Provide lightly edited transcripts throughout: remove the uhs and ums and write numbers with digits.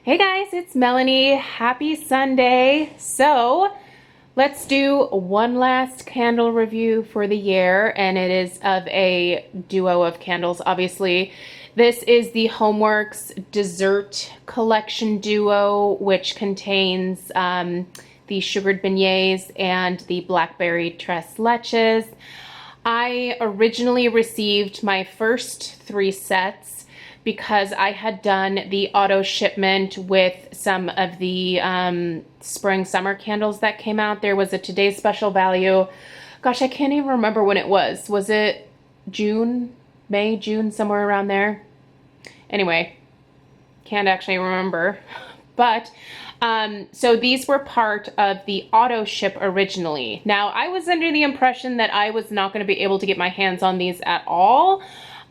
Hey guys, it's Melanie. Happy Sunday. So let's do one last candle review for the year, and it is of a duo of candles, obviously. This is the Homeworx Dessert Collection Duo, which contains the sugared beignets and the Blackberry Tres Leches. I originally received my first 3 sets because I had done the auto shipment with some of the spring summer candles that came out. There was a today's special value. Gosh, I can't even remember when it was. Was it June, May, June, somewhere around there? Anyway, can't actually remember. But so these were part of the auto ship originally. Now, I was under the impression that I was not going to be able to get my hands on these at all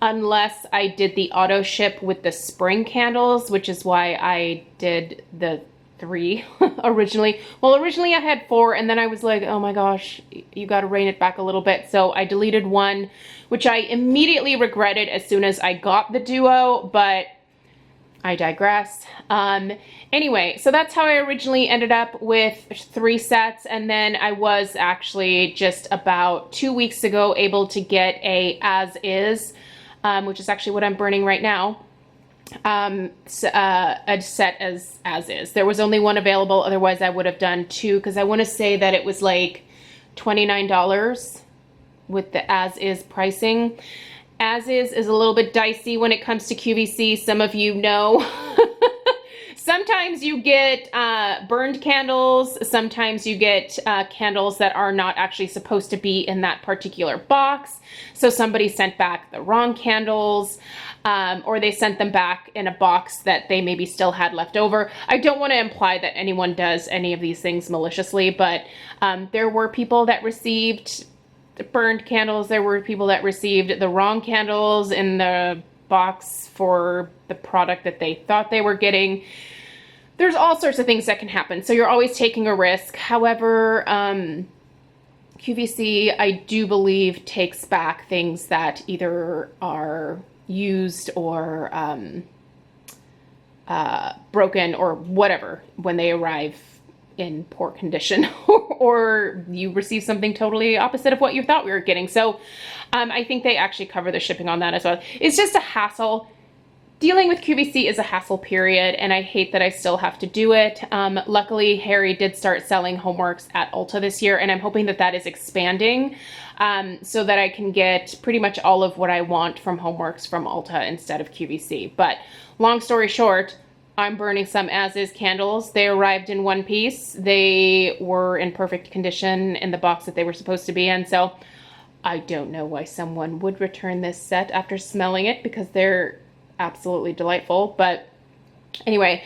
unless I did the auto ship with the spring candles, which is why I did the 3 originally. Well, originally I had 4, and then I was like, oh my gosh, you got to rein it back a little bit. So I deleted 1, which I immediately regretted as soon as I got the duo, but I digress. Anyway, so that's how I originally ended up with 3 sets, and then I was actually just about 2 weeks ago able to get a as is, which is actually what I'm burning right now. A set as is. There was only 1 available, otherwise I would have done 2, because I want to say that it was like $29 with the as is pricing. As is a little bit dicey when it comes to QVC. Some of you know. Sometimes you get burned candles. Sometimes you get candles that are not actually supposed to be in that particular box. So somebody sent back the wrong candles, or they sent them back in a box that they maybe still had left over. I don't want to imply that anyone does any of these things maliciously, but there were people that received burned candles. There were people that received the wrong candles in the box for the product that they thought they were getting. There's all sorts of things that can happen, so you're always taking a risk. However, QVC, I do believe, takes back things that either are used or broken or whatever when they arrive in poor condition, or you receive something totally opposite of what you thought we were getting. So I think they actually cover the shipping on that as well. It's just a hassle. Dealing with QVC is a hassle, period, and I hate that I still have to do it. Luckily, Harry did start selling Homeworx at Ulta this year, and I'm hoping that that is expanding so that I can get pretty much all of what I want from Homeworx from Ulta instead of QVC. But long story short, I'm burning some as-is candles. They arrived in one piece. They were in perfect condition in the box that they were supposed to be in, so I don't know why someone would return this set after smelling it, because they're absolutely delightful. But anyway,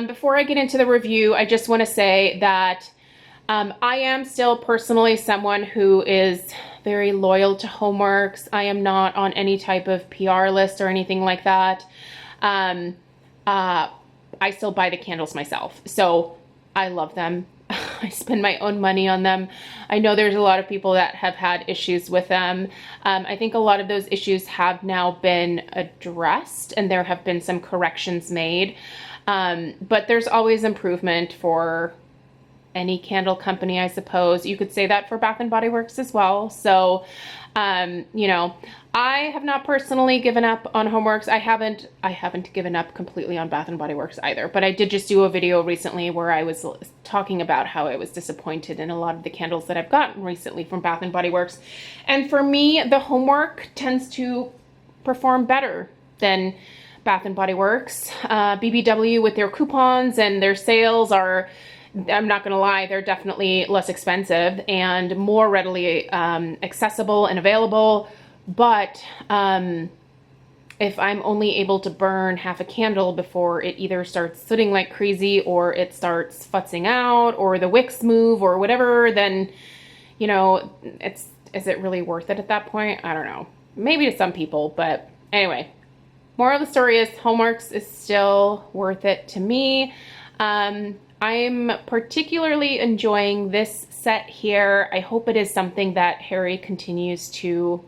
before I get into the review, I just want to say that I am still personally someone who is very loyal to Homeworx. I am not on any type of PR list or anything like that. I still buy the candles myself, so I love them. I spend my own money on them. I know there's a lot of people that have had issues with them. I think a lot of those issues have now been addressed, and there have been some corrections made. But there's always improvement for any candle company, I suppose. You could say that for Bath and Body Works as well. So, you know, I have not personally given up on Homeworx. I haven't given up completely on Bath and Body Works either, but I did just do a video recently where I was talking about how I was disappointed in a lot of the candles that I've gotten recently from Bath and Body Works. And for me, the Homeworx tends to perform better than Bath and Body Works. BBW with their coupons and their sales are, I'm not going to lie, they're definitely less expensive and more readily accessible and available. But if I'm only able to burn half a candle before it either starts sooting like crazy, or it starts futzing out, or the wicks move, or whatever, then, you know, is it really worth it at that point? I don't know. Maybe to some people, but anyway. Moral of the story is Homeworx is still worth it to me. I'm particularly enjoying this set here. I hope it is something that Harry continues to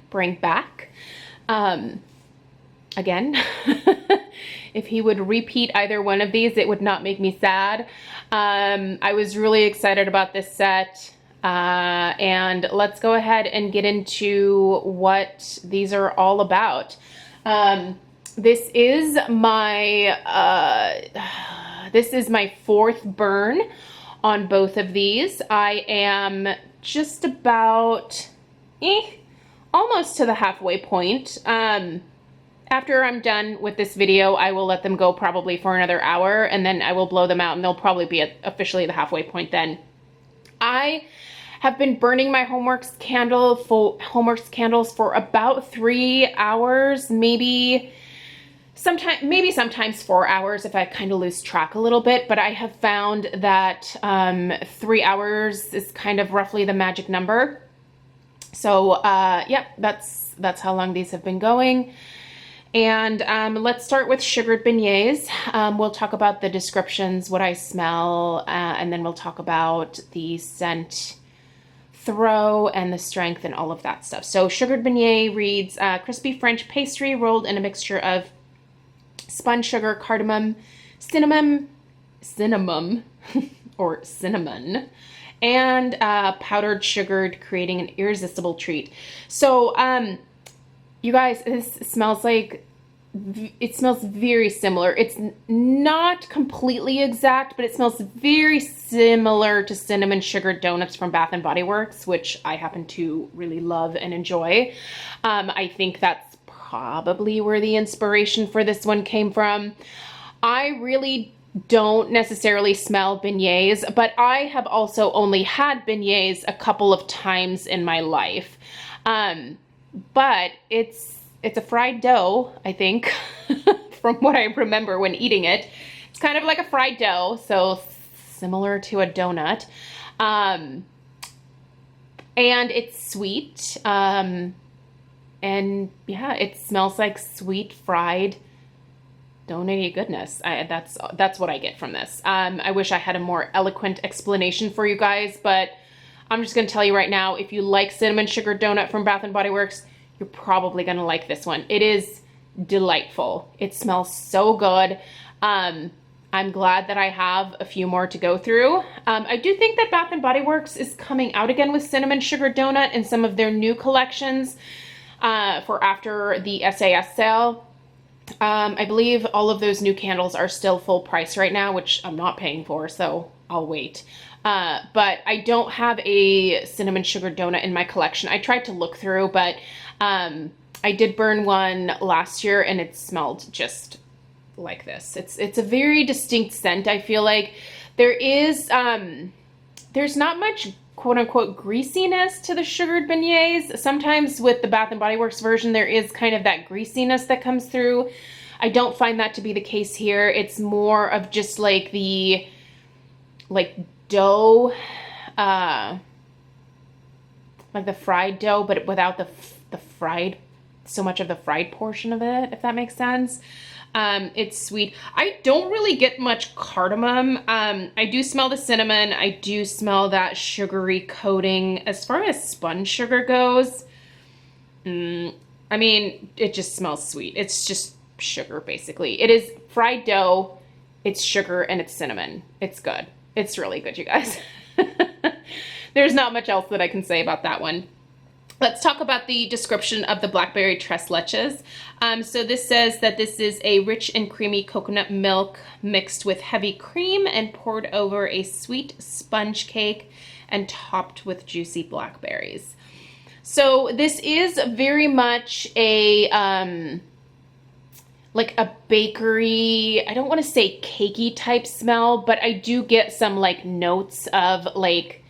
bring back. Again, If he would repeat either one of these, it would not make me sad. I was really excited about this set. And let's go ahead and get into what these are all about. This is my fourth burn on both of these. I am just about almost to the halfway point. After I'm done with this video, I will let them go probably for another hour, and then I will blow them out, and they'll probably be at officially the halfway point then. I have been burning my Homeworx candles for about 3 hours, maybe sometimes 4 hours if I kind of lose track a little bit, but I have found that 3 hours is kind of roughly the magic number. So yeah, that's how long these have been going. And let's start with sugared beignets. We'll talk about the descriptions, what I smell, and then we'll talk about the scent throw and the strength and all of that stuff. So sugared beignet reads, crispy French pastry rolled in a mixture of spun sugar, cardamom, cinnamon, or cinnamon, and powdered sugar, creating an irresistible treat. So, you guys, this smells like, it smells very similar. It's not completely exact, but it smells very similar to cinnamon sugar donuts from Bath and Body Works, which I happen to really love and enjoy. I think that's probably where the inspiration for this one came from. I really don't necessarily smell beignets, but I have also only had beignets a couple of times in my life. But it's a fried dough, I think, from what I remember when eating it. It's kind of like a fried dough, so similar to a donut. And it's sweet. And yeah, it smells like sweet fried donut-y goodness. That's what I get from this. I wish I had a more eloquent explanation for you guys, but I'm just going to tell you right now, if you like cinnamon sugar donut from Bath and Body Works, you're probably going to like this one. It is delightful. It smells so good. I'm glad that I have a few more to go through. I do think that Bath and Body Works is coming out again with cinnamon sugar donut in some of their new collections for after the SAS sale. I believe all of those new candles are still full price right now, which I'm not paying for, so I'll wait. But I don't have a cinnamon sugar donut in my collection. I tried to look through, but I did burn one last year and it smelled just like this. It's a very distinct scent. I feel like there's not much quote unquote greasiness to the sugared beignets. Sometimes with the Bath and Body Works version, there is kind of that greasiness that comes through. I don't find that to be the case here. It's more of just like the dough, like the fried dough, but without the fried, so much of the fried portion of it, if that makes sense. It's sweet. I don't really get much cardamom. I do smell the cinnamon. I do smell that sugary coating. As far as spun sugar goes, I mean, it just smells sweet. It's just sugar, basically. It is fried dough, it's sugar, and it's cinnamon. It's good. It's really good, you guys. There's not much else that I can say about that one. Let's talk about the description of the Blackberry Tres Leches. So this says that this is a rich and creamy coconut milk mixed with heavy cream and poured over a sweet sponge cake and topped with juicy blackberries. So this is very much a like a bakery, I don't want to say cakey type smell, but I do get some like notes of like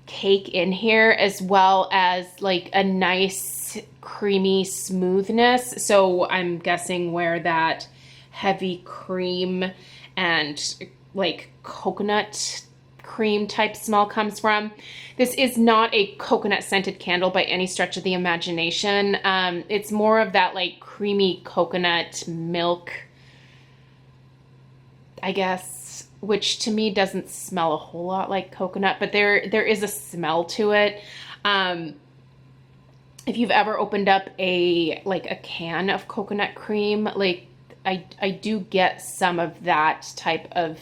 cake in here, as well as like a nice creamy smoothness. So I'm guessing where that heavy cream and like coconut cream type smell comes from. This is not a coconut scented candle by any stretch of the imagination. It's more of that like creamy coconut milk, I guess, which to me doesn't smell a whole lot like coconut, but there is a smell to it. If you've ever opened up a can of coconut cream, like I do get some of that type of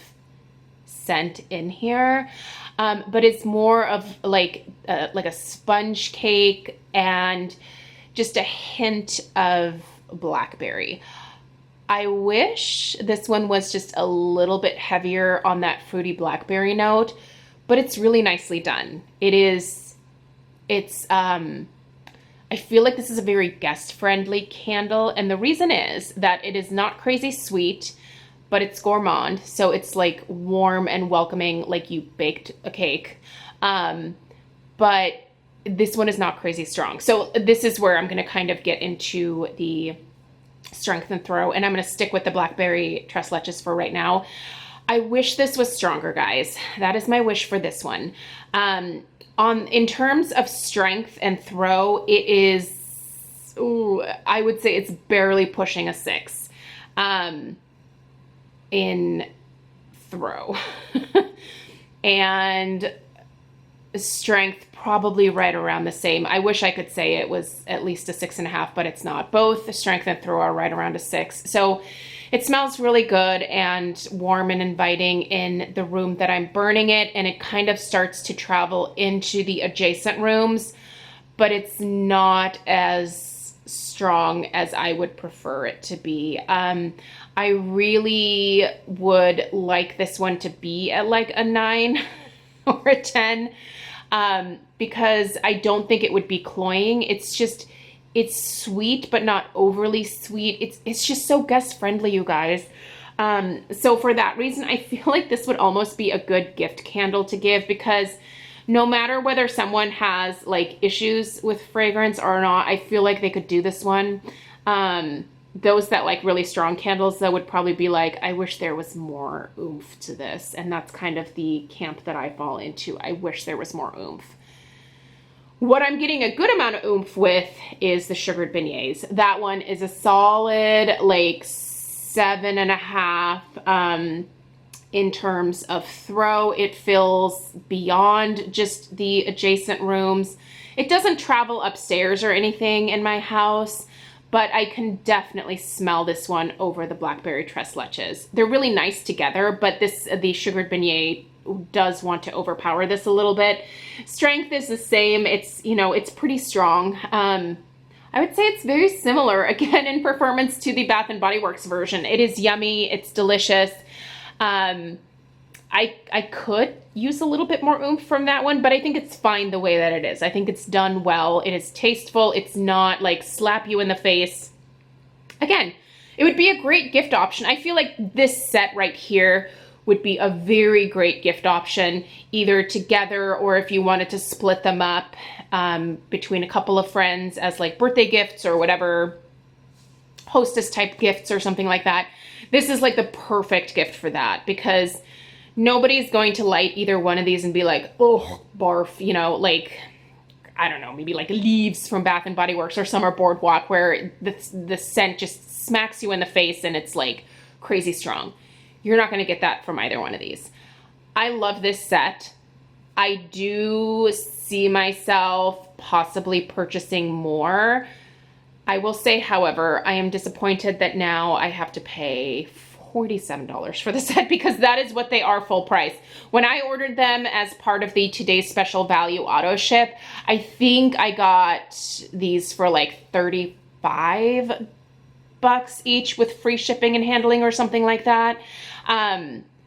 scent in here, but it's more of like a sponge cake and just a hint of blackberry. I wish this one was just a little bit heavier on that fruity blackberry note, but it's really nicely done. I feel like this is a very guest-friendly candle, and the reason is that it is not crazy sweet, but it's gourmand, so it's like warm and welcoming, like you baked a cake. But this one is not crazy strong. So this is where I'm gonna kind of get into the strength and throw, and I'm gonna stick with the Blackberry Tres Leches for right now. I wish this was stronger, guys. That is my wish for this one. In terms of strength and throw, it is, I would say it's barely pushing a 6 in throw. And strength probably right around the same. I wish I could say it was at least a 6.5, but it's not. Both the strength and throw are right around a 6. So it smells really good and warm and inviting in the room that I'm burning it, and it kind of starts to travel into the adjacent rooms, but it's not as strong as I would prefer it to be. I really would like this one to be at like a 9 or a 10, because I don't think it would be cloying. It's sweet, but not overly sweet. It's just so guest friendly, you guys. So for that reason, I feel like this would almost be a good gift candle to give, because no matter whether someone has like issues with fragrance or not, I feel like they could do this one. Those that like really strong candles, that would probably be like, I wish there was more oomph to this. And that's kind of the camp that I fall into. I wish there was more oomph. What I'm getting a good amount of oomph with is the sugared beignets. That one is a solid like 7.5 in terms of throw. It fills beyond just the adjacent rooms. It doesn't travel upstairs or anything in my house, but I can definitely smell this one over the Blackberry Tres Leches. They're really nice together, but the sugared beignet does want to overpower this a little bit. Strength is the same. It's, it's pretty strong. I would say it's very similar, again, in performance to the Bath & Body Works version. It is yummy. It's delicious. I could use a little bit more oomph from that one, but I think it's fine the way that it is. I think it's done well. It is tasteful. It's not like slap you in the face. Again, it would be a great gift option. I feel like this set right here would be a very great gift option, either together or if you wanted to split them up between a couple of friends as like birthday gifts or whatever, hostess type gifts or something like that. This is like the perfect gift for that, because nobody's going to light either one of these and be like, oh, barf, like, I don't know, maybe like Leaves from Bath & Body Works or Summer Boardwalk, where the scent just smacks you in the face and it's like crazy strong. You're not going to get that from either one of these. I love this set. I do see myself possibly purchasing more. I will say, however, I am disappointed that now I have to pay $47 for the set, because that is what they are full price. When I ordered them as part of the Today's Special Value auto ship, I think I got these for like $35 each with free shipping and handling or something like that.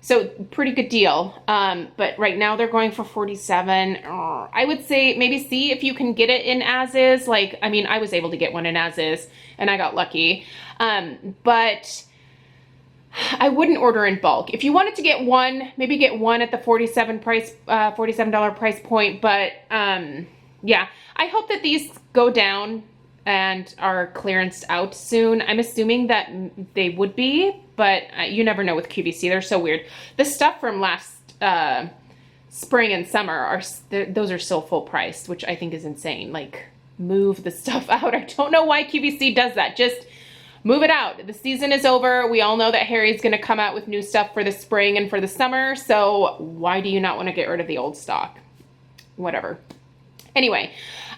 So pretty good deal. But right now they're going for $47. I would say maybe see if you can get it in as is. Like, I mean, I was able to get one in as is and I got lucky. But I wouldn't order in bulk. If you wanted to get one, maybe get one at the $47 price point. But yeah, I hope that these go down and are clearanced out soon. I'm assuming that they would be, but you never know with QVC. They're so weird. The stuff from last spring and summer, those are still full priced, which I think is insane. Like, move the stuff out. I don't know why QVC does that. Just move it out. The season is over. We all know that Harry's going to come out with new stuff for the spring and for the summer, so why do you not want to get rid of the old stock? Whatever. Anyway,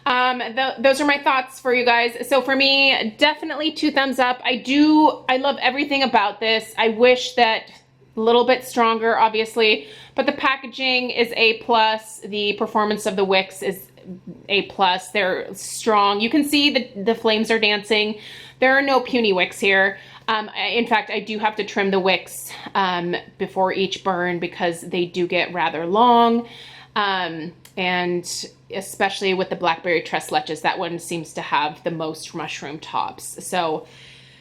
Those are my thoughts for you guys. So for me, definitely 2 thumbs up. I love everything about this. I wish that a little bit stronger, obviously, but the packaging is A+. The performance of the wicks is A+. They're strong. You can see the flames are dancing. There are no puny wicks here. In fact, I do have to trim the wicks before each burn because they do get rather long. And especially with the Blackberry Tress Leches, that one seems to have the most mushroom tops. So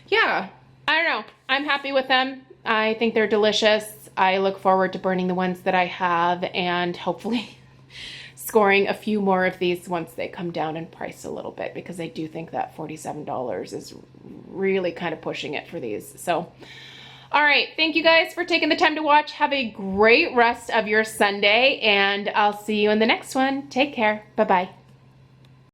yeah, I don't know. I'm happy with them. I think they're delicious. I look forward to burning the ones that I have and hopefully scoring a few more of these once they come down in price a little bit, because I do think that $47 is really kind of pushing it for these. So, all right. Thank you guys for taking the time to watch. Have a great rest of your Sunday, and I'll see you in the next one. Take care. Bye-bye.